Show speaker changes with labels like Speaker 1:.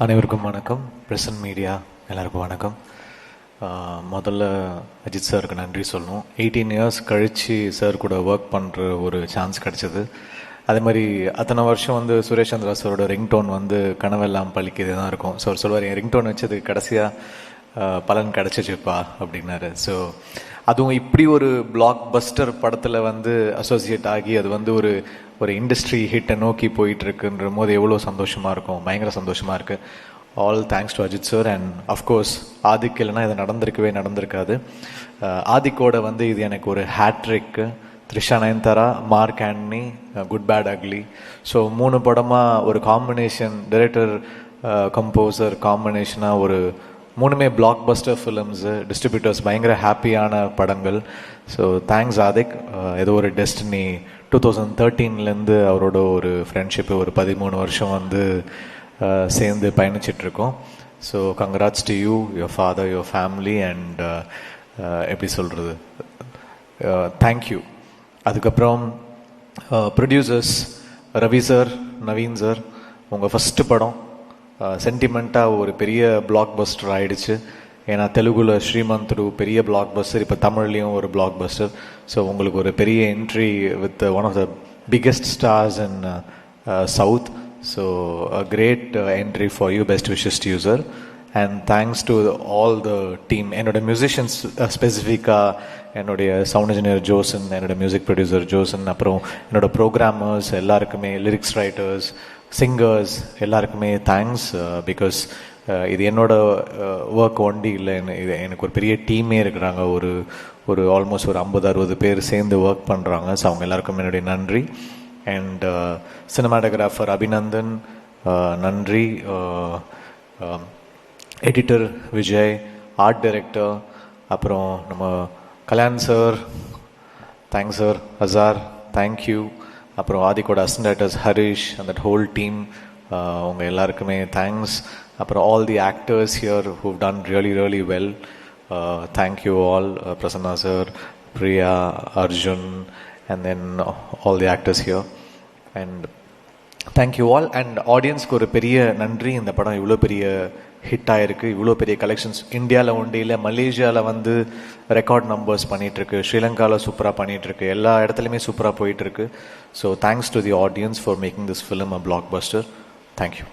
Speaker 1: அனைவருக்கும் வணக்கம். Present media எல்லாருக்கும் வணக்கம். முதல்ல அஜித் சாருக்கு நன்றி சொல்லணும். 18 இயர்ஸ் கழித்து சார் கூட ஒர்க் பண்ணுற ஒரு சான்ஸ் கிடச்சிது. அதே மாதிரி அத்தனை வருஷம் சுரேஷ் சந்திரா சாரோட ரிங்டோன் கனவெல்லாம் பழிக்கிறது தான் இருக்கும். ஸோ அவர் சொல்லுவார், என் ரிங்டோன் வச்சது கடைசியாக பலன் கிடச்சிச்சுப்பா அப்படின்னாரு. ஸோ அதுவும் இப்படி ஒரு பிளாக் பஸ்டர் படத்தில் அசோசியேட் ஆகி அது ஒரு இண்டஸ்ட்ரி ஹிட்டை நோக்கி போயிட்டுருக்குன்ற போது எவ்வளோ சந்தோஷமாக இருக்கும், பயங்கர சந்தோஷமாக இருக்குது. All thanks to Ajith sir. And of course Adhik இல்லைனா இது நடந்திருக்காது. ஆதிக்கோட இது எனக்கு ஒரு hat-trick. Trisha, Nayanthara, Mark Antony, good bad ugly. So 3 படமாக ஒரு காம்பினேஷன், டைரக்டர் கம்போசர் காம்பினேஷனாக ஒரு 3மே பிளாக் பஸ்டர் ஃபிலிம்ஸு, டிஸ்ட்ரிபியூட்டர்ஸ் பயங்கர ஹாப்பியான படங்கள். So thanks Adhik. ஏதோ ஒரு டெஸ்டினி 2013 அவரோட ஒரு ஃப்ரெண்ட்ஷிப்பு ஒரு 13 வருஷம் சேர்ந்து பயணிச்சிட்ருக்கோம். So congrats to you, your father, your family and எப்படி சொல்கிறது, தேங்க்யூ. அதுக்கப்புறம் producers Ravi sir, Naveen sir, உங்கள் ஃபஸ்ட்டு படம் சென்டிமெண்ட்டாக ஒரு பெரிய பிளாக் பஸ்டர் ஆகிடுச்சு. ஏன்னா தெலுங்குல ஸ்ரீமந்த்ரு பெரிய பிளாக் பஸ்டர், இப்போ தமிழ்லேயும் ஒரு பிளாக் பஸ்டர். ஸோ உங்களுக்கு ஒரு பெரிய entry with one of the biggest stars in south. So a great entry for you. Best wishes to you sir. And thanks to all the team. என்னோடய மியூசிஷியன்ஸ் ஸ்பெசிஃபிக்காக என்னுடைய சவுண்ட் இன்ஜினியர் ஜோசன், என்னோடய music producer ஜோசன், அப்புறம் என்னோடய programmers எல்லாருக்குமே, lyrics writers, singers எல்லாருக்குமே thanks. Because இது என்னோட ஒர்க் ஒண்டி இல்லை, இது எனக்கு ஒரு பெரிய டீமே இருக்கிறாங்க. ஒரு ஆல்மோஸ்ட் ஒரு 50-60 பேர் சேர்ந்து ஒர்க் பண்ணுறாங்க. ஸோ அவங்க எல்லாருக்கும் என்னுடைய நன்றி. அண்ட் சினிமாட்டோகிராஃபர் அபிநந்தன் நன்றி, எடிட்டர் விஜய், ஆர்ட் டைரக்டர், அப்புறம் நம்ம Kalyan sir, thanks sir. Azar, thank you. அப்புறம் ஆதிக்கோட assistant directors Harish and that whole team, உங்கள் எல்லாருக்குமே தேங்க்ஸ். அப்புறம் all the actors here who've done really well, thank you all. Prasanna sir, Priya, Arjun, and then all the actors here. And thank you all. And ஆடியன்ஸ்க்கு ஒரு பெரிய நன்றி. இந்த படம் இவ்வளோ பெரிய ஹிட் ஆகிருக்கு, இவ்வளோ பெரிய கலெக்ஷன்ஸ் இந்தியாவில் ஒன்றும் இல்லை, மலேசியாவில் ரெக்கார்ட் நம்பர்ஸ் பண்ணிகிட்ருக்கு, ஸ்ரீலங்காவில் சூப்பராக பண்ணிகிட்ருக்கு, எல்லா இடத்துலையுமே சூப்பராக போயிட்டுருக்கு. So thanks to the audience for making this film a black Bastar. Thank you.